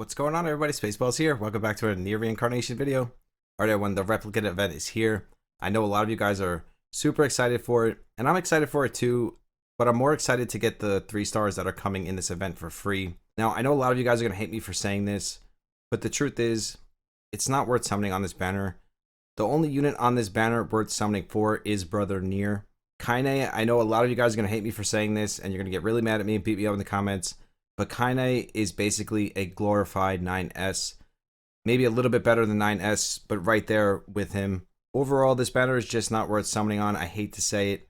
What's going on, everybody? Spaceballs here. Welcome back to a near reincarnation video. Alright, everyone, the replicant event is here. I know a lot of you guys are super excited for it, and I'm excited for it too, but I'm more excited to get the 3 stars that are coming in this event for free. Now, I know a lot of you guys are going to hate me for saying this, but the truth is, it's not worth summoning on this banner. The only unit on this banner worth summoning for is Brother Nier. Kaine, I know a lot of you guys are going to hate me for saying this, and you're going to get really mad at me and beat me up in the comments. But Kaine is basically a glorified 9S. Maybe a little bit better than 9S, but right there with him. Overall, this banner is just not worth summoning on. I hate to say it.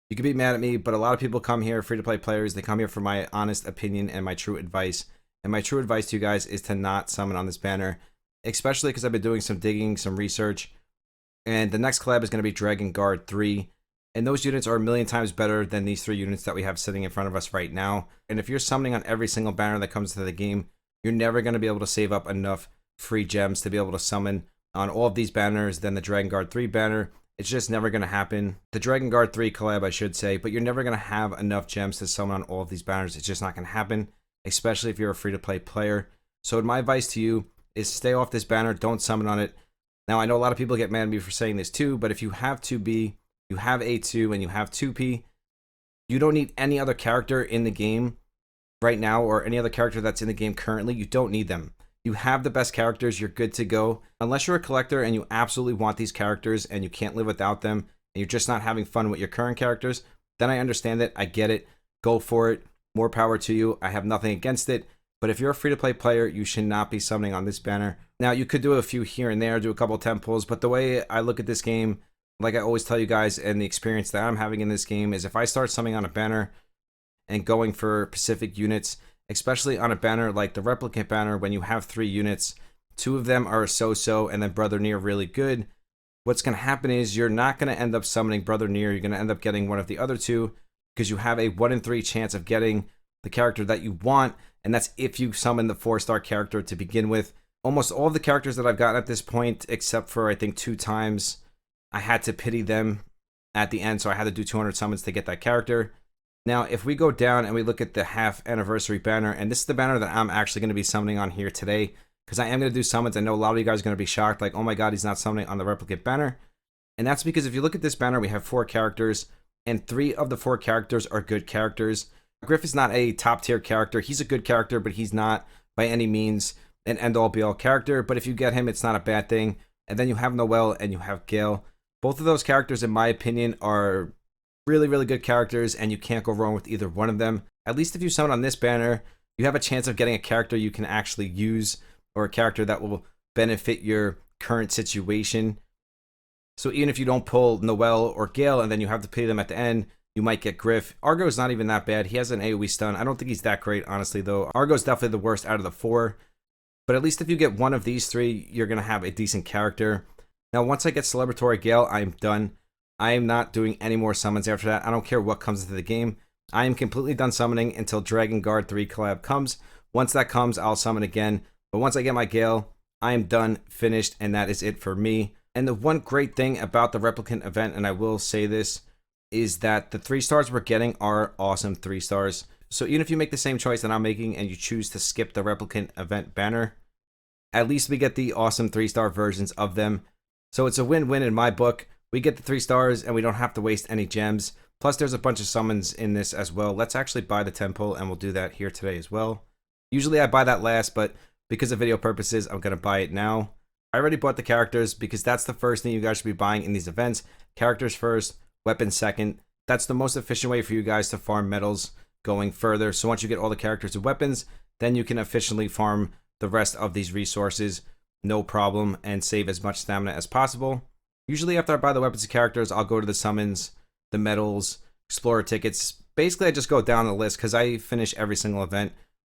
You could be mad at me, but a lot of people come here, free-to-play players. They come here for my honest opinion and my true advice. And my true advice to you guys is to not summon on this banner. Especially because I've been doing some digging, some research. And the next collab is going to be Dragon Guard 3. And those units are a million times better than these 3 units that we have sitting in front of us right now. And if you're summoning on every single banner that comes to the game, you're never going to be able to save up enough free gems to be able to summon on all of these banners than the Dragon Guard 3 banner. It's just never going to happen. The Dragon Guard 3 collab, I should say, but you're never going to have enough gems to summon on all of these banners. It's just not going to happen, especially if you're a free-to-play player. So my advice to you is stay off this banner. Don't summon on it. Now, I know a lot of people get mad at me for saying this too, but if you have 2B, you have A2, and you have 2P, you don't need any other character in the game right now or any other character that's in the game currently. You don't need them. You have the best characters. You're good to go. Unless you're a collector and you absolutely want these characters and you can't live without them and you're just not having fun with your current characters, then I understand it. I get it. Go for it. More power to you. I have nothing against it. But if you're a free-to-play player, you should not be summoning on this banner. Now, you could do a few here and there, do a couple temples, but the way I look at this game, like I always tell you guys, and the experience that I'm having in this game is if I start summoning on a banner and going for specific units, especially on a banner like the replicant banner, when you have 3 units, 2 of them are so-so and then Brother Nier really good, what's going to happen is you're not going to end up summoning Brother Nier. You're going to end up getting one of the other 2 because you have a 1 in 3 chance of getting the character that you want, and that's if you summon the 4-star character to begin with. Almost all of the characters that I've gotten at this point, except for I think 2 times, I had to pity them at the end, so I had to do 200 summons to get that character. Now, if we go down and we look at the half anniversary banner, and this is the banner that I'm actually going to be summoning on here today, because I am going to do summons. I know a lot of you guys are going to be shocked, like, oh my god, he's not summoning on the replicant banner. And that's because if you look at this banner, we have 4 characters, and 3 of the 4 characters are good characters. Griff is not a top tier character. He's a good character, but he's not by any means an end-all be-all character. But if you get him, it's not a bad thing. And then you have Noel and you have Gale. Both of those characters, in my opinion, are really, really good characters, and you can't go wrong with either one of them. At least if you summon on this banner, you have a chance of getting a character you can actually use, or a character that will benefit your current situation. So even if you don't pull Noel or Gale, and then you have to pay them at the end, you might get Griff. Argo's not even that bad. He has an AoE stun. I don't think he's that great, honestly, though. Argo's definitely the worst out of the 4. But at least if you get one of these 3, you're going to have a decent character. Now, once I get Celebratory Gale, I'm done. I am not doing any more summons after that. I don't care what comes into the game. I am completely done summoning until Dragon Guard 3 collab comes. Once that comes, I'll summon again. But once I get my Gale, I am done, finished, and that is it for me. And the one great thing about the replicant event, and I will say this, is that the 3 stars we're getting are awesome 3 stars. So even if you make the same choice that I'm making and you choose to skip the replicant event banner, at least we get the awesome 3-star versions of them. So it's a win-win in my book. We get the 3 stars and we don't have to waste any gems. Plus there's a bunch of summons in this as well. Let's actually buy the temple, and we'll do that here today as well. Usually I buy that last, but because of video purposes, I'm going to buy it now. I already bought the characters because that's the first thing you guys should be buying in these events. Characters first, weapons second. That's the most efficient way for you guys to farm medals going further. So once you get all the characters and weapons, then you can efficiently farm the rest of these resources, no problem, and save as much stamina as possible. Usually after I buy the weapons and characters, I'll go to the summons, the medals, explorer tickets. Basically, I just go down the list because I finish every single event.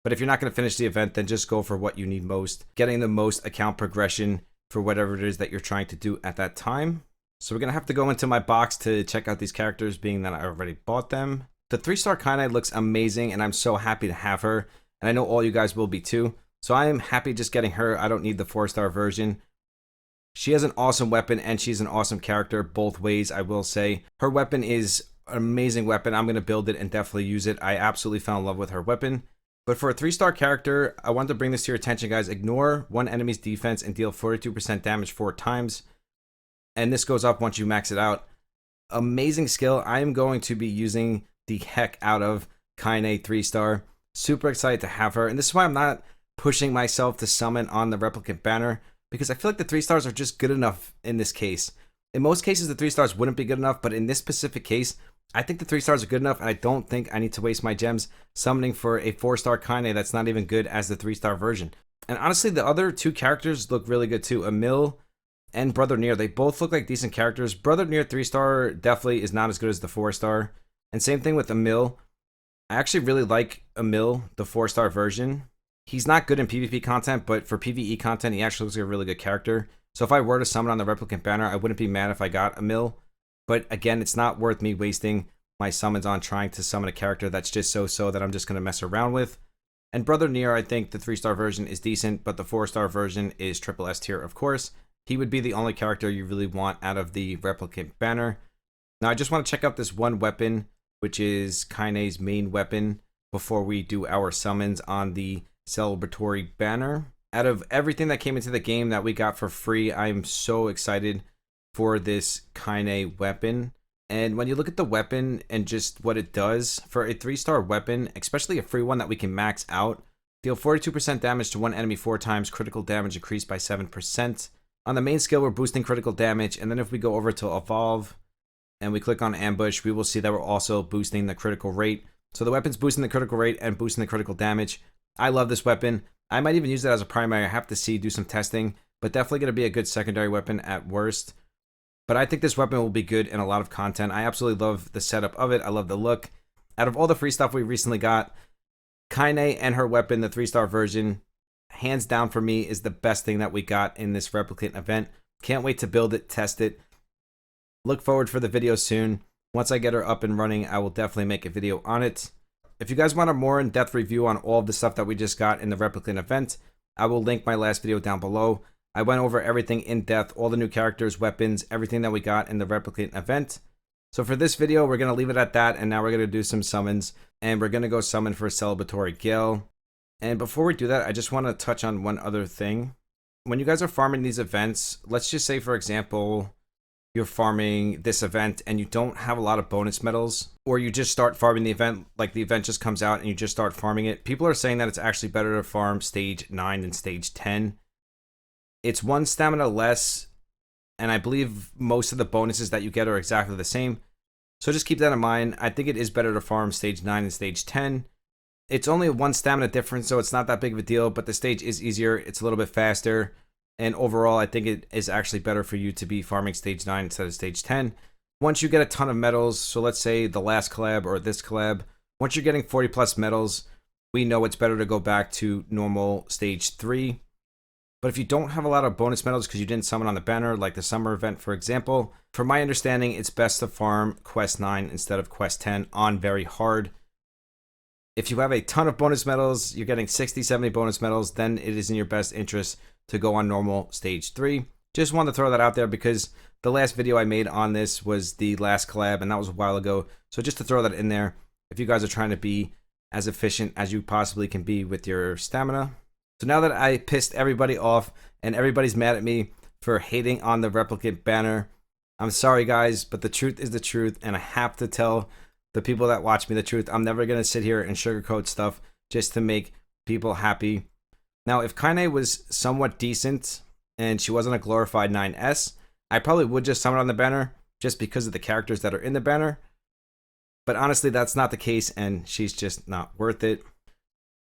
But if you're not going to finish the event, then just go for what you need most. Getting the most account progression for whatever it is that you're trying to do at that time. So we're going to have to go into my box to check out these characters, being that I already bought them. The 3-star Kaine looks amazing, and I'm so happy to have her. And I know all you guys will be too. So I am happy just getting her. I don't need the 4-star version. She has an awesome weapon, and she's an awesome character both ways, I will say. Her weapon is an amazing weapon. I'm going to build it and definitely use it. I absolutely fell in love with her weapon. But for a 3-star character, I wanted to bring this to your attention, guys. Ignore one enemy's defense and deal 42% damage 4 times. And this goes up once you max it out. Amazing skill. I am going to be using the heck out of Kaine 3-star. Super excited to have her. And this is why I'm not pushing myself to summon on the replicant banner, because I feel like the 3-stars are just good enough in this case. In most cases, the 3-stars wouldn't be good enough, but in this specific case, I think the 3-stars are good enough, and I don't think I need to waste my gems summoning for a 4-star Kaine that's not even good as the 3-star version. And honestly, the other 2 characters look really good too. Emil and Brother Nier, they both look like decent characters. Brother Nier 3-star definitely is not as good as the 4-star. And same thing with Emil. I actually really like Emil, the 4-star version. He's not good in PvP content, but for PvE content, he actually looks like a really good character. So if I were to summon on the replicant banner, I wouldn't be mad if I got Emil. But again, it's not worth me wasting my summons on trying to summon a character that's just so-so that I'm just going to mess around with. And Brother Nier, I think the 3-star version is decent, but the 4-star version is triple S tier, of course. He would be the only character you really want out of the replicant banner. Now, I just want to check out this one weapon, which is Kaine's main weapon, before we do our summons on the celebratory banner. Out of everything that came into the game that we got for free, I'm so excited for this Kaine weapon. And when you look at the weapon and just what it does, for a 3-star weapon, especially a free one that we can max out, deal 42% damage to one enemy 4 times, critical damage increased by 7%. On the main skill, we're boosting critical damage, and then if we go over to Evolve and we click on Ambush, we will see that we're also boosting the critical rate. So the weapon's boosting the critical rate and boosting the critical damage. I love this weapon. I might even use it as a primary. I have to see, do some testing, but definitely going to be a good secondary weapon at worst. But I think this weapon will be good in a lot of content. I absolutely love the setup of it. I love the look. Out of all the free stuff we recently got, Kaine and her weapon, the 3-star version, hands down for me, is the best thing that we got in this replicant event. Can't wait to build it, test it. Look forward for the video soon. Once I get her up and running, I will definitely make a video on it. If you guys want a more in-depth review on all of the stuff that we just got in the replicant event, I will link my last video down below. I went over everything in depth, all the new characters, weapons, everything that we got in the replicant event. So for this video, we're going to leave it at that, and now we're going to do some summons, and we're going to go summon for Celebratory Gale. And before we do that, I just want to touch on one other thing. When you guys are farming these events, let's just say, for example, you're farming this event and you don't have a lot of bonus medals, or you just start farming the event, like the event just comes out and you just start farming it. People are saying that it's actually better to farm stage 9 than stage 10. It's 1 stamina less, and I believe most of the bonuses that you get are exactly the same. So just keep that in mind. I think it is better to farm stage 9 than stage 10. It's only a 1 stamina difference, so it's not that big of a deal, but the stage is easier. It's a little bit faster. And overall, I think it is actually better for you to be farming stage 9 instead of stage 10. Once you get a ton of medals, so let's say the last collab or this collab, once you're getting 40 plus medals, we know it's better to go back to normal stage 3. But if you don't have a lot of bonus medals because you didn't summon on the banner, like the summer event, for example, from my understanding, it's best to farm quest 9 instead of quest 10 on very hard. If you have a ton of bonus medals, you're getting 60, 70 bonus medals, then it is in your best interest to go on normal stage 3. Just wanted to throw that out there because the last video I made on this was the last collab, and that was a while ago. So just to throw that in there, if you guys are trying to be as efficient as you possibly can be with your stamina. So now that I pissed everybody off and everybody's mad at me for hating on the replicant banner, I'm sorry guys, but the truth is the truth, and I have to tell the people that watch me the truth. I'm never going to sit here and sugarcoat stuff just to make people happy. Now, if Kaine was somewhat decent and she wasn't a glorified 9S, I probably would just summon on the banner just because of the characters that are in the banner. But honestly, that's not the case, and she's just not worth it.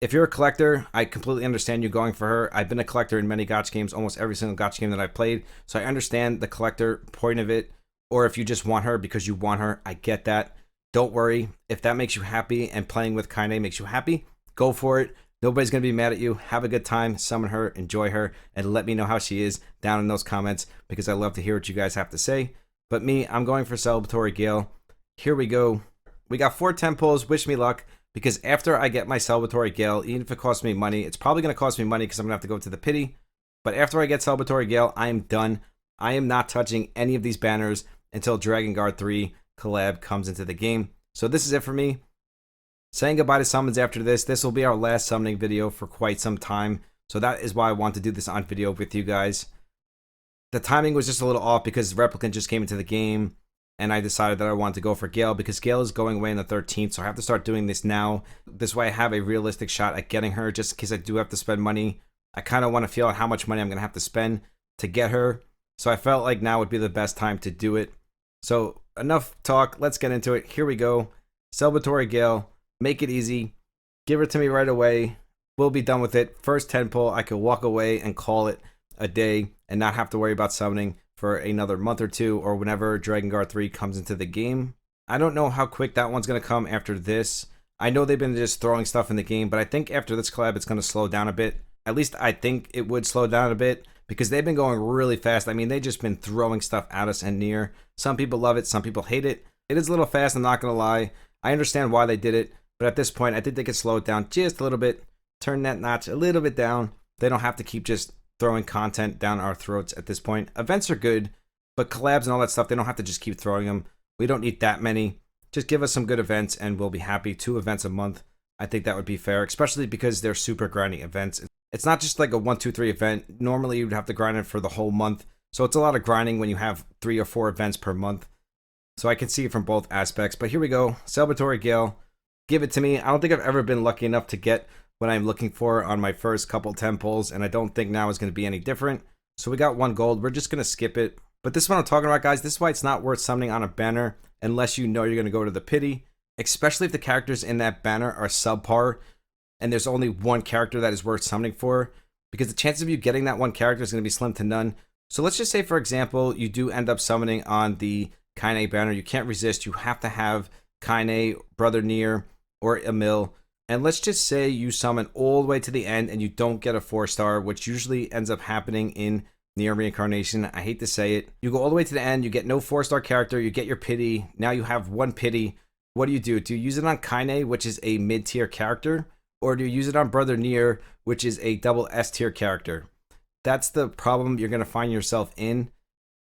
If you're a collector, I completely understand you going for her. I've been a collector in many gacha games, almost every single gacha game that I've played. So I understand the collector point of it. Or if you just want her because you want her, I get that. Don't worry. If that makes you happy and playing with Kaine makes you happy, go for it. Nobody's going to be mad at you. Have a good time. Summon her. Enjoy her. And let me know how she is down in those comments because I love to hear what you guys have to say. But me, I'm going for Celebratory Gale. Here we go. We got 4 tempos. Wish me luck. Because after I get my Celebratory Gale, even if it costs me money, it's probably going to cost me money because I'm going to have to go to the pity. But after I get Celebratory Gale, I am done. I am not touching any of these banners until Dragon Guard 3 collab comes into the game. So this is it for me. saying goodbye to summons after this. This will be our last summoning video for quite some time. So that is why I want to do this on video with you guys. The timing was just a little off because Replicant just came into the game, and I decided that I wanted to go for Gale because Gale is going away on the 13th, so I have to start doing this now. This way I have a realistic shot at getting her, just in case I do have to spend money. I kind of want to feel out how much money I'm going to have to spend to get her, so I felt like now would be the best time to do it. So enough talk, let's get into it. Here we go. Celebratory Gale, make it easy. Give it to me right away. We'll be done with it. First 10 pull, I could walk away and call it a day and not have to worry about summoning for another month or two or whenever Dragon Guard 3 comes into the game. I don't know how quick that one's going to come after this. I know they've been just throwing stuff in the game, but I think after this collab it's going to slow down a bit. At least I think it would slow down a bit because they've been going really fast. I mean, they've just been throwing stuff at us and Nier. Some people love it, some people hate it. It is a little fast, I'm not going to lie. I understand why they did it, but at this point I think they could slow it down just a little bit, turn that notch a little bit down. They don't have to keep just throwing content down our throats at this point. Events are good, but collabs and all that stuff, they don't have to just keep throwing them. We don't need that many. Just give us some good events and we'll be happy. 2 events a month. I think that would be fair, especially because they're super grinding events. It's not just like a 1, 2, 3 event. Normally you'd have to grind it for the whole month. So it's a lot of grinding when you have 3 or 4 events per month. So I can see it from both aspects. But here we go. Celebratory Gale. Give it to me. I don't think I've ever been lucky enough to get what I'm looking for on my first couple 10 pulls, and I don't think now is going to be any different. So we got 1 gold. We're just going to skip it. But this is what I'm talking about, guys. This is why it's not worth summoning on a banner unless you know you're going to go to the pity, especially if the characters in that banner are subpar and there's only 1 character that is worth summoning for, because the chances of you getting that 1 character is going to be slim to none. So let's just say, for example, you do end up summoning on the Kaine banner. You can't resist. You have to have Kaine, Brother Nier, or Emil. And let's just say you summon all the way to the end and you don't get a 4-star, which usually ends up happening in Nier Reincarnation. I hate to say it. You go all the way to the end, you get no 4-star character, you get your pity. Now you have 1 pity. What do? Do you use it on Kaine, which is a mid-tier character? Or do you use it on Brother Nier, which is a double S-tier character? That's the problem you're going to find yourself in.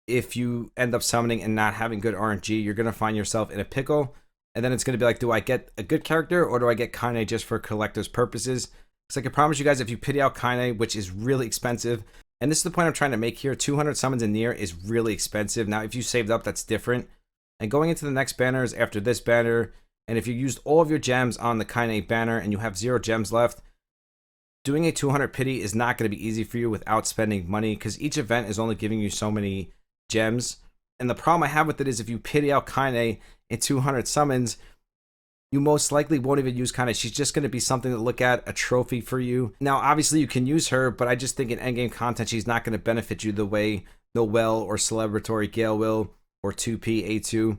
If you end up summoning and not having good RNG, you're going to find yourself in a pickle. And then it's going to be like, do I get a good character or do I get Kaine just for collector's purposes? Because I can promise you guys, if you pity out Kaine, which is really expensive, and this is the point I'm trying to make here, 200 summons in Nier is really expensive. Now, if you saved up, that's different. And going into the next banners after this banner, and if you used all of your gems on the Kaine banner and you have 0 gems left, doing a 200 pity is not going to be easy for you without spending money, because each event is only giving you so many gems. And the problem I have with it is if you pity out Kaine in 200 summons, you most likely won't even use Kaine. She's just going to be something to look at, a trophy for you. Now, obviously, you can use her, but I just think in endgame content, she's not going to benefit you the way Noelle or Celebratory Gale will, or 2P, A2.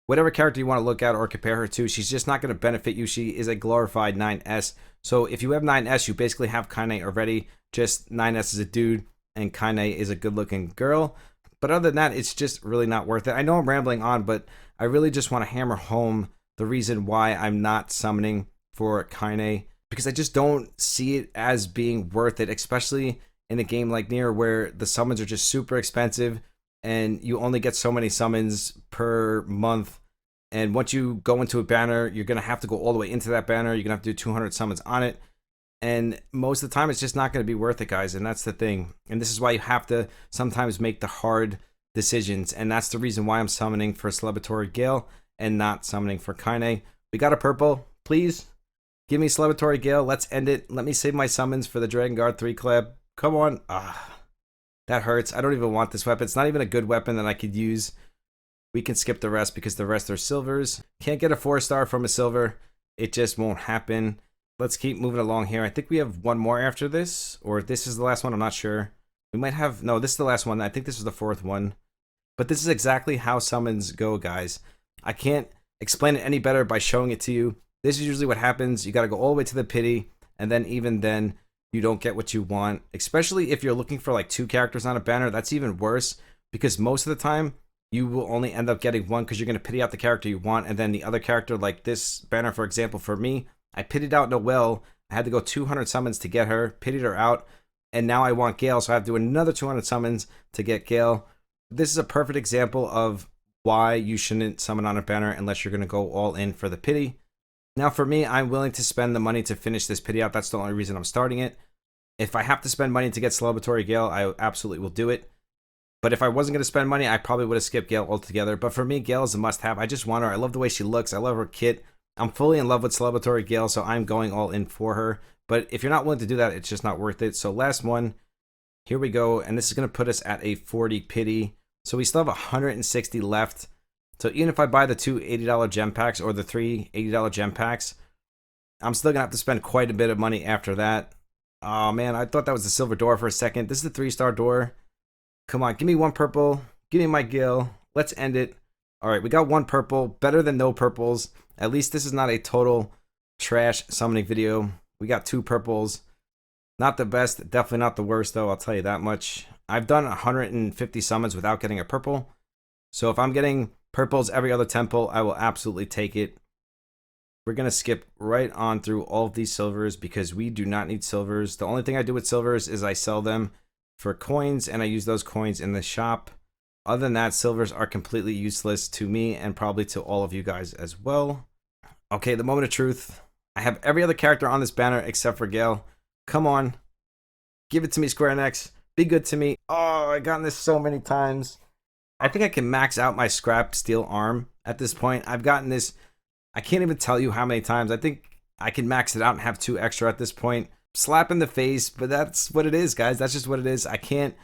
Whatever character you want to look at or compare her to, she's just not going to benefit you. She is a glorified 9S. So if you have 9S, you basically have Kaine already. Just 9S is a dude, and Kaine is a good-looking girl. But other than that, it's just really not worth it. I know I'm rambling on, but I really just want to hammer home the reason why I'm not summoning for Kaine, because I just don't see it as being worth it, especially in a game like Nier where the summons are just super expensive and you only get so many summons per month. And once you go into a banner, you're going to have to go all the way into that banner. You're going to have to do 200 summons on it. And most of the time, it's just not going to be worth it, guys. And that's the thing. And this is why you have to sometimes make the hard decisions. And that's the reason why I'm summoning for Celebratory Gale and not summoning for Kaine. We got a purple. Please give me Celebratory Gale. Let's end it. Let me save my summons for the Dragon Guard 3 collab. Come on. That hurts. I don't even want this weapon. It's not even a good weapon that I could use. We can skip the rest because the rest are silvers. Can't get a 4-star from a silver. It just won't happen. Let's keep moving along here. I think we have 1 more after this, or this is the last one. I'm not sure. We might have, no, this is the last one. I think this is the 4th one. But this is exactly how summons go, guys. I can't explain it any better by showing it to you. This is usually what happens. You got to go all the way to the pity, and then even then, you don't get what you want. Especially if you're looking for like 2 characters on a banner, that's even worse, because most of the time, you will only end up getting 1 because you're going to pity out the character you want, and then the other character, like this banner, for example, for me, I pitied out Noelle. I had to go 200 summons to get her, pitied her out, and now I want Gale, so I have to do another 200 summons to get Gale. This is a perfect example of why you shouldn't summon on a banner unless you're going to go all in for the pity. Now for me, I'm willing to spend the money to finish this pity out. That's the only reason I'm starting it. If I have to spend money to get Celebratory Gale, I absolutely will do it. But if I wasn't going to spend money, I probably would have skipped Gale altogether. But for me, Gale is a must-have. I just want her. I love the way she looks. I love her kit. I'm fully in love with Celebratory Gale, so I'm going all in for her. But if you're not willing to do that, it's just not worth it. So last one, here we go. And this is going to put us at a 40 pity. So we still have 160 left. So even if I buy the two $80 gem packs or the three $80 gem packs, I'm still going to have to spend quite a bit of money after that. Oh man, I thought that was the silver door for a second. This is the 3-star door. Come on, give me one purple. Give me my Gale. Let's end it. All right, we got one purple. Better than no purples. At least this is not a total trash summoning video. We got 2 purples. Not the best. Definitely not the worst, though. I'll tell you that much. I've done 150 summons without getting a purple. So if I'm getting purples every other temple, I will absolutely take it. We're going to skip right on through all of these silvers because we do not need silvers. The only thing I do with silvers is I sell them for coins, and I use those coins in the shop. Other than that, silvers are completely useless to me and probably to all of you guys as well. Okay, the moment of truth. I have every other character on this banner except for Gale. Come on. Give it to me, Square Enix. Be good to me. Oh, I've gotten this so many times. I think I can max out my scrap steel arm at this point. I've gotten this, I can't even tell you how many times. I think I can max it out and have 2 extra at this point. Slap in the face, but that's what it is, guys. That's just what it is. I can't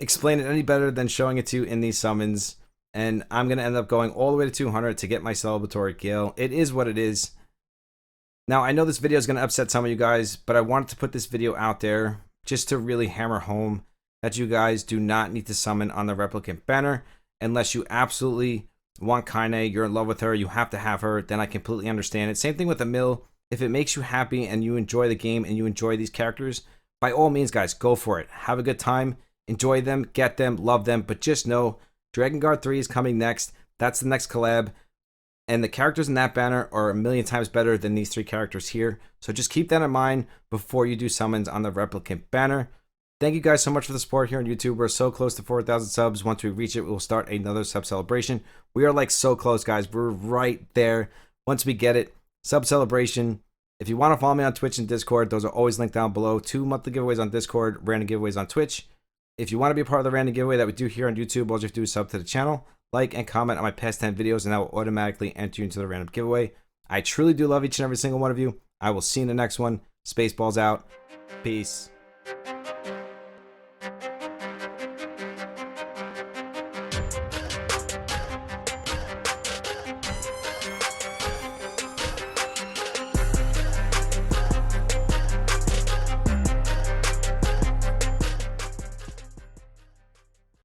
explain it any better than showing it to you in these summons. And I'm going to end up going all the way to 200 to get my Celebratory Gale. It is what it is. Now, I know this video is going to upset some of you guys, but I wanted to put this video out there just to really hammer home that you guys do not need to summon on the replicant banner unless you absolutely want Kaine, you're in love with her, you have to have her, then I completely understand it. Same thing with the mill. If it makes you happy and you enjoy the game and you enjoy these characters, by all means, guys, go for it. Have a good time, enjoy them, get them, love them, but just know Dragon Guard 3 is coming next. That's the next collab. And the characters in that banner are a million times better than these 3 characters here. So just keep that in mind before you do summons on the replicant banner. Thank you guys so much for the support here on YouTube. We're so close to 4,000 subs. Once we reach it, we'll start another sub celebration. We are like so close, guys. We're right there. Once we get it, sub celebration. If you want to follow me on Twitch and Discord, those are always linked down below. 2 monthly giveaways on Discord, random giveaways on Twitch. If you want to be a part of the random giveaway that we do here on YouTube, all you have to do is sub to the channel, like and comment on my past 10 videos, and that will automatically enter you into the random giveaway. I truly do love each and every single one of you. I will see you in the next one. Spaceballs out. Peace.